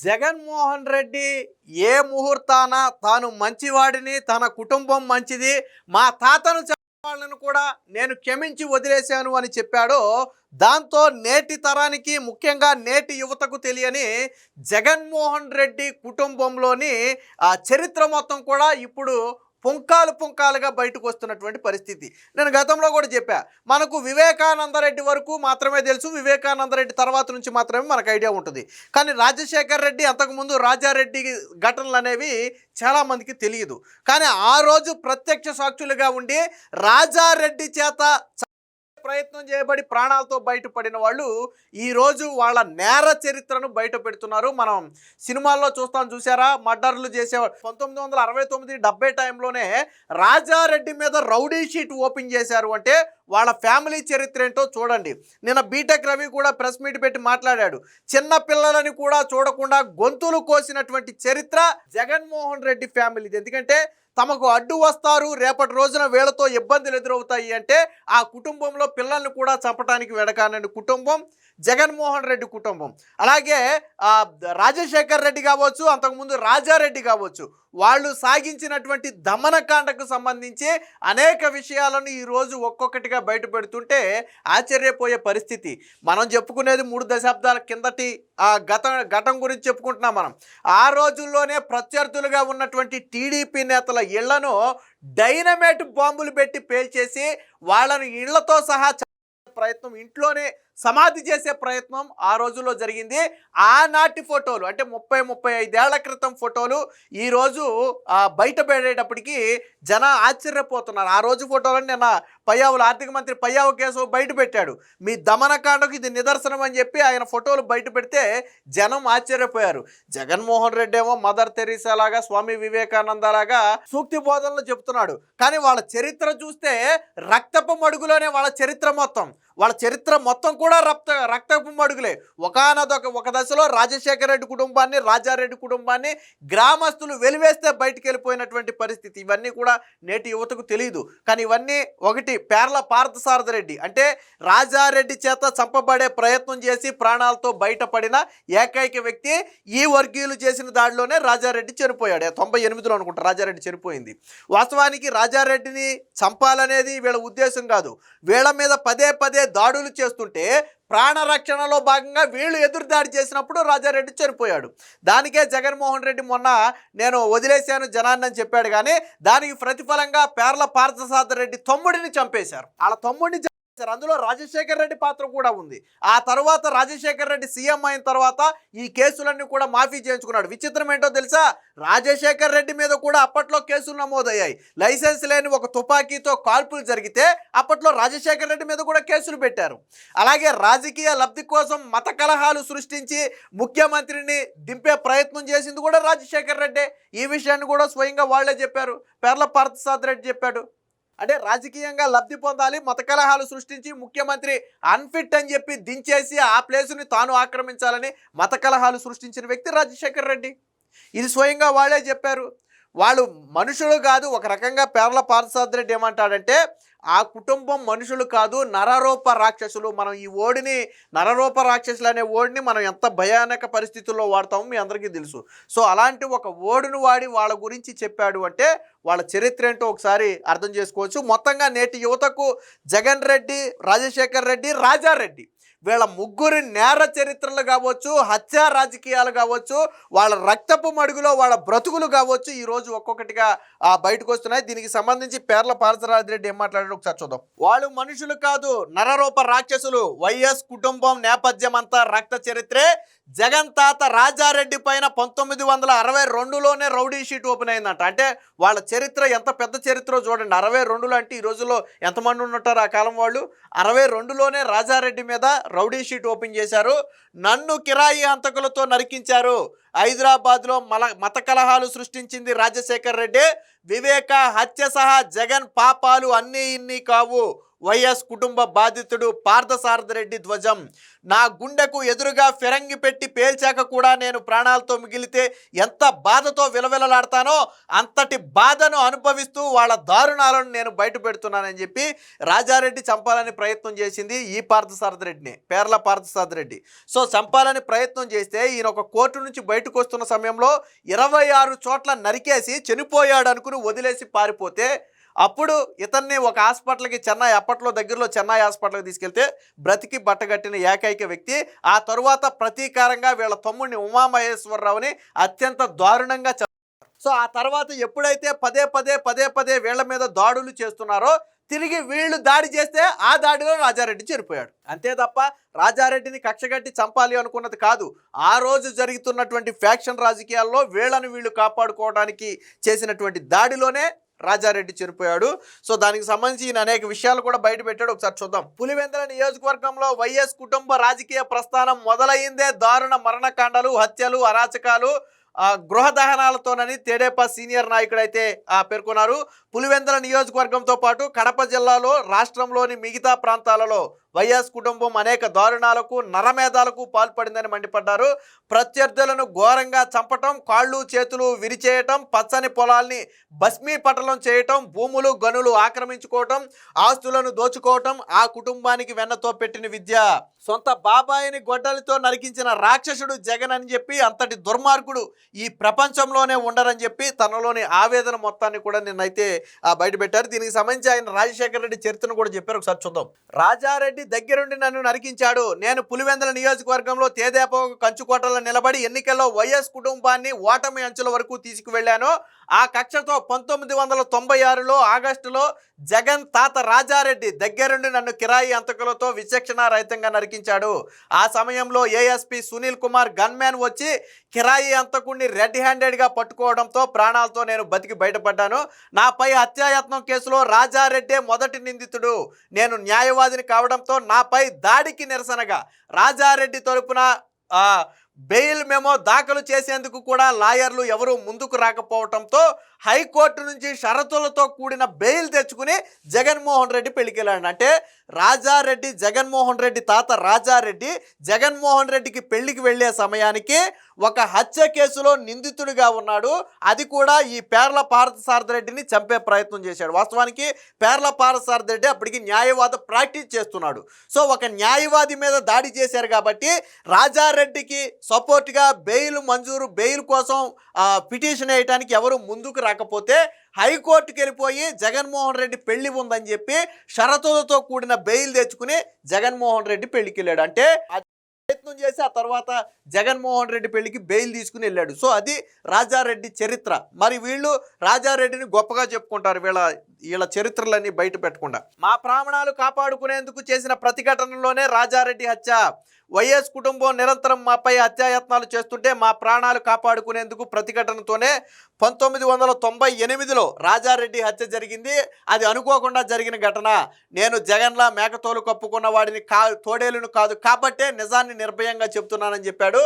జగన్మోహన్ రెడ్డి ఏ ముహూర్తాన తాను మంచివాడిని, తన కుటుంబం మంచిది, మా తాతను వాళ్ళను కూడా నేను క్షమించి వదిలేశాను అని చెప్పాడో, దాంతో నేటి తరానికి ముఖ్యంగా నేటి యువతకు తెలియని జగన్మోహన్ రెడ్డి కుటుంబంలోని ఆ చరిత్ర మొత్తం కూడా ఇప్పుడు పుంకాలు పుంకాలుగా బయటకు వస్తున్నటువంటి పరిస్థితి. నేను గతంలో కూడా చెప్పా, మనకు వివేకానందరెడ్డి వరకు మాత్రమే తెలుసు, వివేకానందరెడ్డి తర్వాత నుంచి మాత్రమే మనకు ఐడియా ఉంటుంది. కానీ రాజశేఖర్ రెడ్డి, అంతకుముందు రాజారెడ్డి ఘటనలు అనేవి చాలామందికి తెలియదు. కానీ ఆ రోజు ప్రత్యక్ష సాక్షులుగా ఉండి రాజారెడ్డి చేత ప్రయత్నం చేయబడి ప్రాణాలతో బయటపడిన వాళ్ళు ఈరోజు వాళ్ళ నేర చరిత్రను బయట పెడుతున్నారు. మనం సినిమాల్లో చూసారా, మర్డర్లు చేసేవాళ్ళు 1969, 70 టైంలోనే రాజారెడ్డి మీద రౌడీ షీట్ ఓపెన్ చేశారు అంటే వాళ్ళ ఫ్యామిలీ చరిత్ర ఏంటో చూడండి. నిన్న బీటెక్ రవి కూడా ప్రెస్ మీట్ పెట్టి మాట్లాడాడు. చిన్న పిల్లలని కూడా చూడకుండా గొంతులు కోసినటువంటి చరిత్ర జగన్మోహన్ రెడ్డి ఫ్యామిలీది. ఎందుకంటే తమకు అడ్డు వస్తారు, రేపటి రోజున వీళ్ళతో ఇబ్బందులు ఎదురవుతాయి అంటే ఆ కుటుంబంలో పిల్లల్ని కూడా చంపడానికి వెనకానని కుటుంబం జగన్మోహన్ రెడ్డి కుటుంబం. అలాగే రాజశేఖర్ రెడ్డి కావచ్చు, అంతకుముందు రాజారెడ్డి కావచ్చు, వాళ్ళు సాగించినటువంటి దమనకాండకు సంబంధించి అనేక విషయాలను ఈరోజు ఒక్కొక్కటిగా బయటపెడుతుంటే ఆశ్చర్యపోయే పరిస్థితి. మనం చెప్పుకునేది 3 దశాబ్దాల కిందటి ఘటన గురించి చెప్పుకుంటున్నాం. మనం ఆ రోజుల్లోనే ప్రత్యర్థులుగా ఉన్నటువంటి టీడీపీ నేతల ఇళ్లను డైనమైట్ బాంబులు పెట్టి పేల్చేసి వాళ్ళని ఇళ్లతో సహా ప్రయత్నం, ఇంట్లోనే సమాధి చేసే ప్రయత్నం ఆ రోజుల్లో జరిగింది. ఆనాటి ఫోటోలు అంటే 30-35 ఏళ్ల క్రితం ఫోటోలు ఈరోజు బయటపడేటప్పటికీ జన ఆశ్చర్యపోతున్నారు. ఆ రోజు ఫోటోలను నిన్న పయ్యావుల ఆర్థిక మంత్రి పయ్యావు కేసు బయట పెట్టాడు. మీ దమనకాండకు ఇది నిదర్శనం అని చెప్పి ఆయన ఫోటోలు బయట పెడితే జనం ఆశ్చర్యపోయారు. జగన్మోహన్ రెడ్డి ఏమో మదర్ తెరీసా లాగా, స్వామి వివేకానంద లాగా సూక్తి బోధనలు చెప్తున్నాడు. కానీ వాళ్ళ చరిత్ర చూస్తే రక్తపు మడుగులోనే వాళ్ళ చరిత్ర మొత్తం కూడా రక్తపు మడుగులే. ఒక దశలో రాజశేఖర రెడ్డి కుటుంబాన్ని, రాజారెడ్డి కుటుంబాన్ని గ్రామస్తులు వెలివేస్తే బయటికి వెళ్ళిపోయినటువంటి పరిస్థితి. ఇవన్నీ కూడా నేటి యువతకు తెలియదు. కానీ ఇవన్నీ ఒకటి, పేర్ల పార్థసారథి రెడ్డి అంటే రాజారెడ్డి చేత చంపబడే ప్రయత్నం చేసి ప్రాణాలతో బయటపడిన ఏకైక వ్యక్తి. ఈ వర్గీయులు చేసిన దాడిలోనే రాజారెడ్డి చనిపోయాడు. 98లో అనుకుంటా రాజారెడ్డి చనిపోయింది. వాస్తవానికి రాజారెడ్డిని చంపాలనేది వీళ్ళ ఉద్దేశం కాదు. వీళ్ళ మీద పదే దాడులు చేస్తుంటే ప్రాణరక్షణలో భాగంగా వీళ్ళు ఎదురుదాడి చేసినప్పుడు రాజారెడ్డి చనిపోయాడు. దానికే జగన్మోహన్ రెడ్డి మొన్న నేను వదిలేశాను జనాన్ని అని చెప్పాడు. కానీ దానికి ప్రతిఫలంగా పేర్ల పార్థసారథి రెడ్డి తమ్ముడిని చంపేశారు. వాళ్ళ తమ్ముడిని అందులో రాజశేఖర్ రెడ్డి పాత్ర కూడా ఉంది. ఆ తర్వాత రాజశేఖర్ రెడ్డి సీఎం అయిన తర్వాత ఈ కేసులన్నీ కూడా మాఫీ చేయించుకున్నాడు. విచిత్రం ఏంటో తెలుసా, రాజశేఖర్ రెడ్డి మీద కూడా అప్పట్లో కేసులు నమోదయ్యాయి. లైసెన్స్ లేని ఒక తుపాకీతో కాల్పులు జరిగితే అప్పట్లో రాజశేఖర్ రెడ్డి మీద కూడా కేసులు పెట్టారు. అలాగే రాజకీయ లబ్ధి కోసం మత కలహాలు సృష్టించి ముఖ్యమంత్రిని దింపే ప్రయత్నం చేసింది కూడా రాజశేఖర్ రెడ్డి. ఈ విషయాన్ని కూడా స్వయంగా వాళ్లే చెప్పారు. పేర్ల పార్థసారథి రెడ్డి చెప్పాడు. అంటే రాజకీయంగా లబ్ధి పొందాలి, మత కలహాలు సృష్టించి ముఖ్యమంత్రి అన్ఫిట్ అని చెప్పి దించేసి ఆ ప్లేసుని తాను ఆక్రమించాలని మత కలహాలు సృష్టించిన వ్యక్తి రాజశేఖర్ రెడ్డి. ఇది స్వయంగా వాళ్ళే చెప్పారు. వాళ్ళు మనుషులు కాదు. ఒక రకంగా పేర్ల పార్థసారథి రెడ్డి ఏమంటాడంటే, ఆ కుటుంబం మనుషులు కాదు, నరరూప రాక్షసులు. మనం ఈ ఓడిని, నరరూప రాక్షసులు అనే ఓడిని మనం ఎంత భయానక పరిస్థితుల్లో వాడతామో మీ అందరికీ తెలుసు. సో అలాంటి ఒక ఓడును వాడి వాళ్ళ గురించి చెప్పాడు అంటే వాళ్ళ చరిత్ర ఏంటో ఒకసారి అర్థం చేసుకోవచ్చు. మొత్తంగా నేటి యువతకు జగన్ రెడ్డి, రాజశేఖర్ రెడ్డి, రాజారెడ్డి వీళ్ళ ముగ్గురి నేర చరిత్రలు కావచ్చు, హత్యా రాజకీయాలు కావచ్చు, వాళ్ళ రక్తపు మడుగులో వాళ్ళ బ్రతుకులు కావచ్చు, ఈరోజు ఒక్కొక్కటిగా బయటకు వస్తున్నాయి. దీనికి సంబంధించి పేర్ల పార్థసారథి రెడ్డి ఏం మాట్లాడారు ఒకసారి చూద్దాం. వాళ్ళు మనుషులు కాదు, నరరూప రాక్షసులు. వైఎస్ కుటుంబం నేపథ్యం అంతా రక్త చరిత్రే. జగన్ తాత రాజారెడ్డి పైన 1962లోనే రౌడీ షీట్ ఓపెన్ అయిందంట. అంటే వాళ్ళ చరిత్ర ఎంత పెద్ద చరిత్రో చూడండి. 62లో అంటే ఈ రోజుల్లో ఎంతమంది ఉంటారు ఆ కాలం వాళ్ళు. 62లోనే రాజారెడ్డి మీద రౌడీ షీట్ ఓపెన్ చేశారు. నన్ను కిరాయి హంతకులతో నరికించారు. హైదరాబాద్లో మత కలహాలు సృష్టించింది రాజశేఖర్ రెడ్డి. వివేక హత్య సహా జగన్ పాపాలు అన్నీ ఇన్ని కావు. వైఎస్ కుటుంబ బాధితుడు పార్థసారథి రెడ్డి ధ్వజం. నా గుండెకు ఎదురుగా ఫిరంగి పెట్టి పేల్చాక కూడా నేను ప్రాణాలతో మిగిలితే ఎంత బాధతో విలవిలలాడతానో అంతటి బాధను అనుభవిస్తూ వాళ్ళ దారుణాలను నేను బయట పెడుతున్నానని చెప్పి రాజారెడ్డి చంపాలని ప్రయత్నం చేసింది ఈ పార్థసారథి రెడ్డిని, పేర్ల పార్థసారథి రెడ్డి. సో చంపాలని ప్రయత్నం చేస్తే ఈయన ఒక కోర్టు నుంచి బయటకు వస్తున్న సమయంలో 26 చోట్ల నరికేసి చనిపోయాడు అనుకుని వదిలేసి పారిపోతే అప్పుడు ఇతన్ని ఒక హాస్పిటల్కి చెన్నై, అప్పట్లో దగ్గరలో చెన్నై హాస్పిటల్కి తీసుకెళ్తే బ్రతికి బట్టగట్టిన ఏకైక వ్యక్తి. ఆ తరువాత ప్రతీకారంగా వీళ్ళ తమ్ముడిని ఉమామహేశ్వరరావుని అత్యంత దారుణంగా. సో ఆ తర్వాత ఎప్పుడైతే పదే పదే వీళ్ళ మీద దాడులు చేస్తున్నారో తిరిగి వీళ్ళు దాడి చేస్తే ఆ దాడిలో రాజారెడ్డి చనిపోయాడు. అంతే తప్ప రాజారెడ్డిని కక్షగట్టి చంపాలి అనుకున్నది కాదు. ఆ రోజు జరుగుతున్నటువంటి ఫ్యాక్షన్ రాజకీయాల్లో వీళ్ళని వీళ్ళు కాపాడుకోవడానికి చేసినటువంటి దాడిలోనే రాజారెడ్డి చనిపోయాడు. సో దానికి సంబంధించి ఈయన అనేక విషయాలు కూడా బయట పెట్టాడు. ఒకసారి చూద్దాం. పులివెందుల నియోజకవర్గంలో వైఎస్ కుటుంబ రాజకీయ ప్రస్థానం మొదలైందే దారుణ మరణకాండాలు, హత్యలు, అరాచకాలు, గృహ దహనాలతోనని తెదేపా సీనియర్ నాయకుడు అయితే పేర్కొన్నారు. పులివెందుల నియోజకవర్గంతో పాటు కడప జిల్లాలో, రాష్ట్రంలోని మిగతా ప్రాంతాలలో వైఎస్ కుటుంబం అనేక దారుణాలకు, నరమేధాలకు పాల్పడిందని మండిపడ్డారు. ప్రత్యర్థులను ఘోరంగా చంపటం, కాళ్ళు చేతులు విరిచేయటం, పచ్చని పొలాల్ని భస్మీపటలం చేయటం, భూములు గనులు ఆక్రమించుకోవటం, ఆస్తులను దోచుకోవటం ఆ కుటుంబానికి వెన్నతో పెట్టిన విద్య. సొంత బాబాయిని గొడ్డలితో నరికించిన రాక్షసుడు జగన్ అని చెప్పి అంతటి దుర్మార్గుడు ఈ ప్రపంచంలోనే ఉండరని చెప్పి తనలోని ఆవేదన మొత్తాన్ని కూడా నిన్నైతే బయటపెట్టారు. దీనికి సంబంధించి ఆయన రాజశేఖర రెడ్డి చరిత్రను కూడా చెప్పారు. ఒకసారి చూద్దాం. రాజారెడ్డి దగ్గరుండి నన్ను నరికించాడు. నేను పులివెందుల నియోజకవర్గంలో తేదేపా కంచుకోటలో నిలబడి ఎన్నికల్లో వైఎస్ కుటుంబాన్ని ఓటమి అంచుల వరకు తీసుకువెళ్లాను. ఆ కక్షతో 1996లో ఆగస్టులో జగన్ తాత రాజారెడ్డి దగ్గరుండి నన్ను కిరాయి అంతకులతో విచక్షణ రహితంగా నరికించాడు. ఆ సమయంలో ఏఎస్పీ సునీల్ కుమార్ గన్మ్యాన్ వచ్చి కిరాయి అంతకుడిని రెడ్ హ్యాండెడ్గా పట్టుకోవడంతో ప్రాణాలతో నేను బతికి బయటపడ్డాను. నాపై హత్యాయత్నం కేసులో రాజారెడ్డే మొదటి నిందితుడు. నేను న్యాయవాదిని కావడంతో నాపై దాడికి నిరసనగా రాజారెడ్డి తరపున బెయిల్ మెమో దాఖలు చేసేందుకు కూడా లాయర్లు ఎవరూ ముందుకు రాకపోవడంతో హైకోర్టు నుంచి షరతులతో కూడిన బెయిల్ తెచ్చుకుని జగన్మోహన్ రెడ్డి పెళ్లికెళ్ళాడు. అంటే రాజారెడ్డి, జగన్మోహన్ రెడ్డి తాత రాజారెడ్డి జగన్మోహన్ రెడ్డికి పెళ్లికి వెళ్ళే సమయానికి ఒక హత్య కేసులో నిందితుడిగా ఉన్నాడు. అది కూడా ఈ పేర్ల పార్థసారథి రెడ్డిని చంపే ప్రయత్నం చేశాడు. వాస్తవానికి పేర్ల పార్థసారథి రెడ్డి అప్పటికి న్యాయవాద ప్రాక్టీస్ చేస్తున్నాడు. సో ఒక న్యాయవాది మీద దాడి చేశారు కాబట్టి రాజారెడ్డికి సపోర్ట్గా బెయిల్ కోసం పిటిషన్ వేయడానికి ఎవరు ముందుకు రాకపోతే హైకోర్టుకి వెళ్ళిపోయి జగన్మోహన్ రెడ్డి పెళ్లి ఉందని చెప్పి షరతులతో కూడిన బెయిల్ తెచ్చుకుని జగన్మోహన్ రెడ్డి పెళ్లికి వెళ్ళాడు. అంటే ప్రయత్నం చేసి ఆ తర్వాత జగన్మోహన్ రెడ్డి పెళ్లికి బెయిల్ తీసుకుని వెళ్ళాడు. సో అది రాజారెడ్డి చరిత్ర. మరి వీళ్ళు రాజారెడ్డిని గొప్పగా చెప్పుకుంటారు, వీళ్ళ చరిత్రలన్నీ బయట పెట్టకుండా. మా ప్రాణాలు కాపాడుకునేందుకు చేసిన ప్రతిఘటనలోనే రాజారెడ్డి హత్య. వైఎస్ కుటుంబం నిరంతరం మాపై హత్యాయత్నాలు చేస్తుంటే మా ప్రాణాలు కాపాడుకునేందుకు ప్రతిఘటనతోనే 1998లో రాజారెడ్డి హత్య జరిగింది. అది అనుకోకుండా జరిగిన ఘటన. నేను జగన్లా మేకతోలు కప్పుకున్న వాడిని తోడేలును కాదు కాబట్టే నిజాన్ని నిర్భయంగా చెప్తున్నానని చెప్పాడు.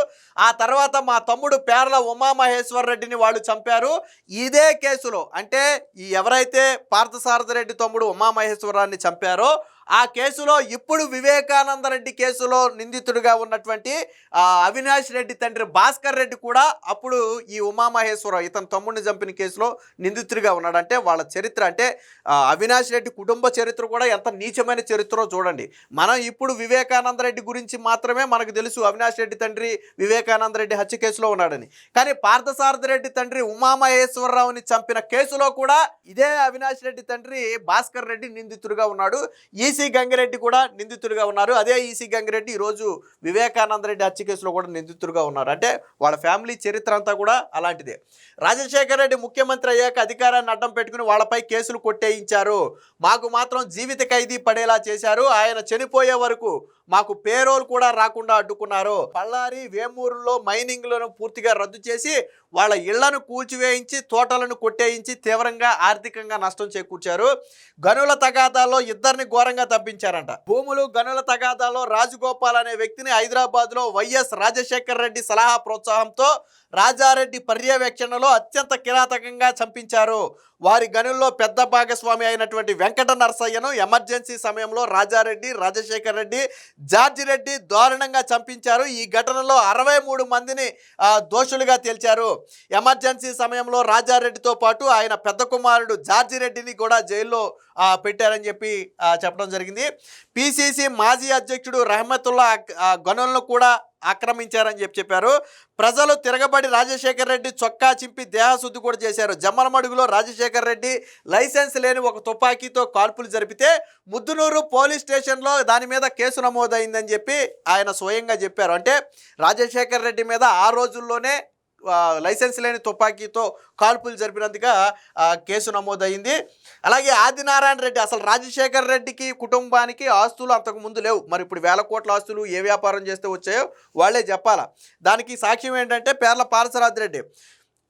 ఆ తర్వాత మా తమ్ముడు పేర్ల ఉమామహేశ్వర రెడ్డిని వాళ్ళు చంపారు. ఇదే కేసులో, అంటే ఎవరైతే పార్థసారథి రెడ్డి తమ్ముడు ఉమామహేశ్వరరావుని చంపారో ఆ కేసులో ఇప్పుడు వివేకానంద రెడ్డి కేసులో నిందితుడిగా ఉన్నటువంటి అవినాష్ రెడ్డి తండ్రి భాస్కర్ రెడ్డి కూడా అప్పుడు ఈ ఉమామహేశ్వరరావు ఇతని తమ్ముడిని చంపిన కేసులో నిందితుడిగా ఉన్నాడు. అంటే వాళ్ళ చరిత్ర, అంటే అవినాష్ రెడ్డి కుటుంబ చరిత్ర కూడా ఎంత నీచమైన చరిత్రో చూడండి. మనం ఇప్పుడు వివేకానంద రెడ్డి గురించి మాత్రమే మనకు తెలుసు, అవినాష్ రెడ్డి తండ్రి వివేకానంద రెడ్డి హత్య కేసులో ఉన్నాడని. కానీ పార్థసారథి రెడ్డి తండ్రి ఉమామహేశ్వరరావుని చంపిన కేసులో కూడా ఇదే అవినాష్ రెడ్డి తండ్రి భాస్కర్ రెడ్డి నిందితుడిగా ఉన్నాడు. ఈసీ గంగిరెడ్డి కూడా నిందితుడిగా ఉన్నారు. అదే ఈసీ గంగిరెడ్డి ఈరోజు వివేకానంద రెడ్డి హత్య కేసులో కూడా నిందితుడిగా ఉన్నారు. అంటే వాళ్ళ ఫ్యామిలీ చరిత్ర అంతా కూడా అలాంటిదే. రాజశేఖర రెడ్డి ముఖ్యమంత్రి అయ్యాక అధికారాన్ని అడ్డం పెట్టుకుని వాళ్ళపై కేసులు కొట్టేయించారు. మాకు మాత్రం జీవిత ఖైదీ పడేలా చేశారు. ఆయన చనిపోయే వరకు మాకు పేరోల్ కూడా రాకుండా అడ్డుకున్నారు. పల్లారి, వేమూరులో మైనింగ్లను పూర్తిగా రద్దు చేసి వాళ్ళ ఇళ్లను కూల్చివేయించి తోటలను కొట్టేయించి తీవ్రంగా ఆర్థికంగా నష్టం చేకూర్చారు. గనుల తగాదాల్లో ఇద్దరిని ఘోరంగా తప్పించారంట. భూములు గనుల తగాదాలో రాజగోపాల్ అనే వ్యక్తిని హైదరాబాద్లో వైఎస్ రాజశేఖర రెడ్డి సలహా ప్రోత్సాహంతో రాజారెడ్డి పర్యవేక్షణలో అత్యంత కిరాతకంగా చంపించారు. వారి గనుల్లో పెద్ద భాగస్వామి అయినటువంటి వెంకట నరసయ్యను ఎమర్జెన్సీ సమయంలో రాజారెడ్డి, రాజశేఖర్ రెడ్డి, జార్జి రెడ్డి దారుణంగా చంపించారు. ఈ ఘటనలో 63 మందిని దోషులుగా తేల్చారు. ఎమర్జెన్సీ సమయంలో రాజారెడ్డితో పాటు ఆయన పెద్ద కుమారుడు జార్జి రెడ్డిని కూడా జైల్లో పెట్టారని చెప్పి చెప్పడం జరిగింది. పిసిసి మాజీ అధ్యక్షుడు రహమతుల్లా గనులను కూడా ఆక్రమించారని చెప్పారు. ప్రజలు తిరగబడి రాజశేఖర్ రెడ్డి చొక్కా చింపి దేహశుద్ధి కూడా చేశారు. జమ్మలమడుగులో రాజశేఖర్ రెడ్డి లైసెన్స్ లేని ఒక తుపాకీతో కాల్పులు జరిపితే ముద్దునూరు పోలీస్ స్టేషన్లో దాని మీద కేసు నమోదైందని చెప్పి ఆయన స్వయంగా చెప్పారు. అంటే రాజశేఖర్ రెడ్డి మీద ఆ రోజుల్లోనే లైసెన్స్ లేని తుపాకీతో కాల్పులు జరిపినందుగా కేసు నమోదైంది. అలాగే ఆదినారాయణ రెడ్డి, అసలు రాజశేఖర్ రెడ్డికి కుటుంబానికి ఆస్తులు అంతకుముందు లేవు. మరి ఇప్పుడు 1000 కోట్ల ఆస్తులు ఏ వ్యాపారం చేస్తే వచ్చాయో వాళ్ళే చెప్పాలా. దానికి సాక్ష్యం ఏంటంటే పేర్ల పారసరాజు రెడ్డి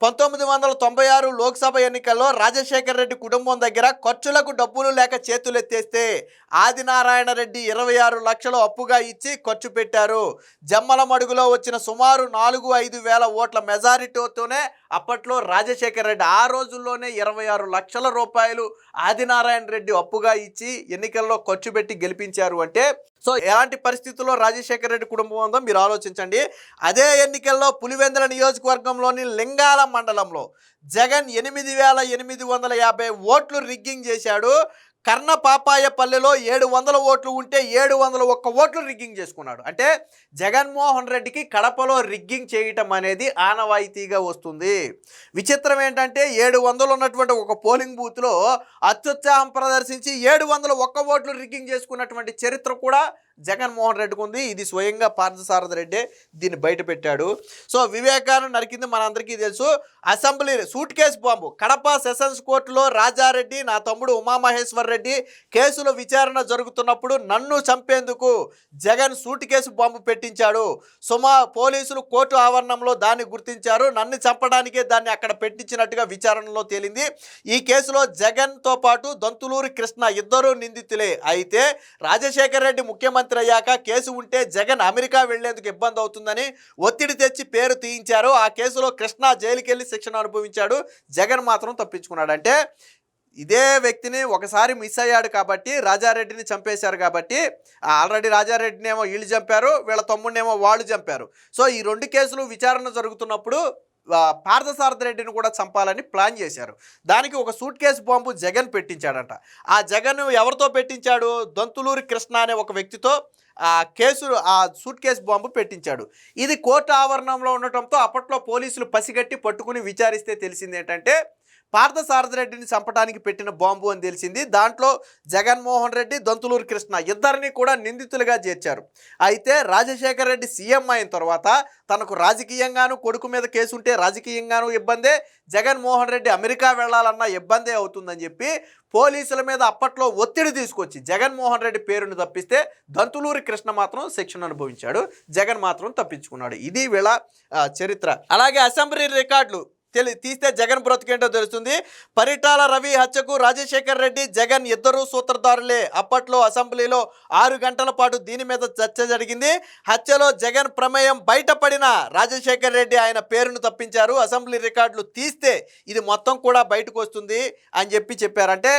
1996 లోక్సభ ఎన్నికల్లో రాజశేఖర్ రెడ్డి కుటుంబం దగ్గర ఖర్చులకు డబ్బులు లేక చేతులెత్తేస్తే ఆదినారాయణ రెడ్డి 26 లక్షలు అప్పుగా ఇచ్చి ఖర్చు పెట్టారు. జమ్మలమడుగులో వచ్చిన సుమారు 4-5 వేల ఓట్ల మెజారిటీతోనే అప్పట్లో రాజశేఖర్ రెడ్డి ఆ రోజుల్లోనే 26 లక్షల రూపాయలు ఆదినారాయణ రెడ్డి అప్పుగా ఇచ్చి ఎన్నికల్లో ఖర్చు పెట్టి గెలిపించారు. అంటే సో ఎలాంటి పరిస్థితుల్లో రాజశేఖర్ రెడ్డి కుటుంబం ఉందో మీరు ఆలోచించండి. అదే ఎన్నికల్లో పులివెందుల నియోజకవర్గంలోని లింగాల మండలంలో జగన్ 8,850 ఓట్లు రిగ్గింగ్ చేశాడు. కర్ణపాపాయపల్లిలో 700 ఓట్లు ఉంటే 701 ఓట్లు రిగ్గింగ్ చేసుకున్నాడు. అంటే జగన్మోహన్ రెడ్డికి కడపలో రిగ్గింగ్ చేయటం అనేది ఆనవాయితీగా వస్తుంది. విచిత్రం ఏంటంటే 700 ఉన్నటువంటి ఒక పోలింగ్ బూత్లో అత్యుత్సాహం ప్రదర్శించి 701 ఓట్లు రిగ్గింగ్ చేసుకున్నటువంటి చరిత్ర కూడా జగన్మోహన్ రెడ్డికి ఉంది. ఇది స్వయంగా పార్థసారథి రెడ్డి దీన్ని బయట పెట్టాడు. సో వివేకానంద నరికింది మనందరికీ తెలుసు. Assembly suit case bomb Kadapa sessions కోర్టులో రాజారెడ్డి, నా తమ్ముడు ఉమామహేశ్వర్ రెడ్డి కేసులో విచారణ జరుగుతున్నప్పుడు నన్ను చంపేందుకు జగన్ సూట్ కేసు బాంబు పెట్టించాడు. పోలీసులు కోర్టు ఆవరణంలో దాన్ని గుర్తించారు. నన్ను చంపడానికే దాన్ని అక్కడ పెట్టించినట్టుగా విచారణలో తేలింది. ఈ కేసులో జగన్తో పాటు దొంతులూరి కృష్ణ ఇద్దరు నిందితులే. అయితే రాజశేఖర్ రెడ్డి ముఖ్యమంత్రి అయ్యాక కేసు ఉంటే జగన్ అమెరికా వెళ్లేందుకు ఇబ్బంది అవుతుందని ఒత్తిడి తెచ్చి పేరు తీయించారు. ఆ కేసులో కృష్ణ జైలుకి వెళ్ళి శిక్షణ అనుభవించాడు. జగన్ మాత్రం తప్పించుకున్నాడు. అంటే ఇదే వ్యక్తిని ఒకసారి మిస్ అయ్యాడు కాబట్టి రాజారెడ్డిని చంపేశారు కాబట్టి ఆల్రెడీ రాజారెడ్డినేమో వీళ్ళు చంపారు, వీళ్ళ తమ్ముడినేమో వాళ్ళు చంపారు. సో ఈ 2 కేసులు విచారణ జరుగుతున్నప్పుడు పార్థసారథి రెడ్డిని కూడా చంపాలని ప్లాన్ చేశారు. దానికి ఒక సూట్ కేసు బాంబు జగన్ పెట్టించాడంట. ఆ జగన్ ఎవరితో పెట్టించాడు? దొంతులూరి కృష్ణ అనే ఒక వ్యక్తితో ఆ సూట్ కేసు బాంబు పెట్టించాడు. ఇది కోర్టు ఆవరణంలో ఉండటంతో అప్పట్లో పోలీసులు పసిగట్టి పట్టుకుని విచారిస్తే తెలిసింది ఏంటంటే పార్థసారథి రెడ్డిని చంపడానికి పెట్టిన బాంబు అని తెలిసింది. దాంట్లో జగన్మోహన్ రెడ్డి, దొంతులూరి కృష్ణ ఇద్దరిని కూడా నిందితులుగా చేర్చారు. అయితే రాజశేఖర్ రెడ్డి సీఎం అయిన తర్వాత తనకు రాజకీయంగాను కొడుకు మీద కేసు ఉంటే రాజకీయంగాను ఇబ్బందే, జగన్మోహన్ రెడ్డి అమెరికా వెళ్లాలన్నా ఇబ్బందే అవుతుందని చెప్పి పోలీసుల మీద అప్పట్లో ఒత్తిడి తీసుకొచ్చి జగన్మోహన్ రెడ్డి పేరును తప్పిస్తే దొంతులూరి కృష్ణ మాత్రం శిక్షణ అనుభవించాడు. జగన్ మాత్రం తప్పించుకున్నాడు. ఇది వీళ్ళ చరిత్ర. అలాగే అసెంబ్లీ రికార్డులు తీస్తే జగన్ బ్రతికేంటో తెలుస్తుంది. పరిటాల రవి హత్యకు రాజశేఖర్ రెడ్డి, జగన్ ఇద్దరు సూత్రధారులే. అప్పట్లో అసెంబ్లీలో 6 గంటల పాటు దీని మీద చర్చ జరిగింది. హత్యలో జగన్ ప్రమేయం బయటపడిన రాజశేఖర్ రెడ్డి ఆయన పేరును తప్పించారు. అసెంబ్లీ రికార్డులు తీస్తే ఇది మొత్తం కూడా బయటకు వస్తుంది అని చెప్పారంటే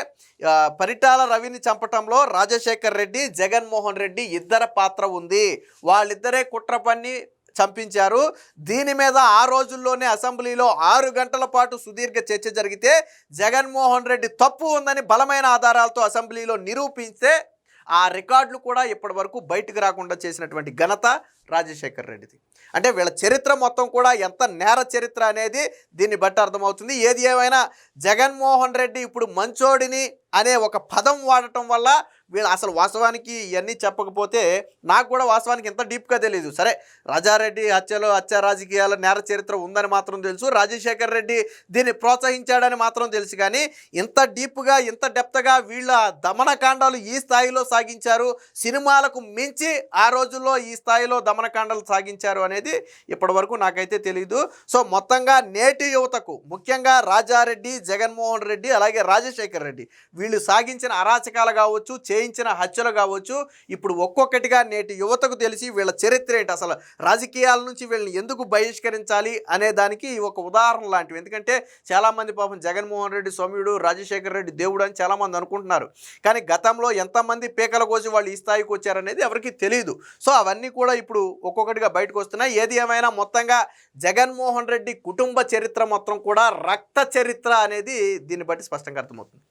పరిటాల రవిని చంపటంలో రాజశేఖర్ రెడ్డి, జగన్మోహన్ రెడ్డి ఇద్దరి పాత్ర ఉంది. వాళ్ళిద్దరే కుట్ర పన్ని చంపించారు. దీని మీద ఆ రోజుల్లోనే అసెంబ్లీలో 6 గంటల పాటు సుదీర్ఘ చర్చ జరిగితే జగన్మోహన్ రెడ్డి తప్పు ఉందని బలమైన ఆధారాలతో అసెంబ్లీలో నిరూపిస్తే ఆ రికార్డులు కూడా ఇప్పటి వరకు బయటకు రాకుండా చేసినటువంటి ఘనత రాజశేఖర్ రెడ్డిది. అంటే వీళ్ళ చరిత్ర మొత్తం కూడా ఎంత నేర చరిత్ర అనేది దీన్ని బట్టి అర్థమవుతుంది. ఏది ఏమైనా జగన్మోహన్ రెడ్డి ఇప్పుడు మంచోడిని అనే ఒక పదం వాడటం వల్ల వీళ్ళు అసలు వాస్తవానికి ఇవన్నీ చెప్పకపోతే నాకు కూడా వాస్తవానికి ఎంత డీప్గా తెలియదు. సరే, రాజారెడ్డి హత్య రాజకీయాల నేర చరిత్ర ఉందని మాత్రం తెలుసు, రాజశేఖర్ రెడ్డి దీన్ని ప్రోత్సహించాడని మాత్రం తెలుసు. కానీ ఇంత డీప్గా ఇంత డెప్త్గా వీళ్ళ దమనకాండాలు ఈ స్థాయిలో సాగించారు, సినిమాలకు మించి ఆ రోజుల్లో ఈ స్థాయిలో దమనకాండాలు సాగించారు అనేది ఇప్పటి వరకు నాకైతే తెలియదు. సో మొత్తంగా నేటి యువతకు ముఖ్యంగా రాజారెడ్డి, జగన్మోహన్ రెడ్డి అలాగే రాజశేఖర్ రెడ్డి వీళ్ళు సాగించిన అరాచకాలు కావచ్చు, చేయించిన హత్యలు కావచ్చు, ఇప్పుడు ఒక్కొక్కటిగా నేటి యువతకు తెలిసి వీళ్ళ చరిత్ర ఏంటి, అసలు రాజకీయాల నుంచి వీళ్ళని ఎందుకు బహిష్కరించాలి అనే దానికి ఒక ఉదాహరణ లాంటివి. ఎందుకంటే చాలామంది పాపం జగన్మోహన్ రెడ్డి సౌమ్యుడు, రాజశేఖర్ రెడ్డి దేవుడు అని చాలామంది అనుకుంటున్నారు. కానీ గతంలో ఎంతమంది పీకల కోసి వాళ్ళు ఈ స్థాయికి వచ్చారనేది ఎవరికి తెలియదు. సో అవన్నీ కూడా ఇప్పుడు ఒక్కొక్కటిగా బయటకు వస్తున్నాయి. ఏది ఏమైనా మొత్తంగా జగన్మోహన్ రెడ్డి కుటుంబ చరిత్ర మొత్తం కూడా రక్త చరిత్ర అనేది దీన్ని బట్టి స్పష్టంగా అర్థమవుతుంది.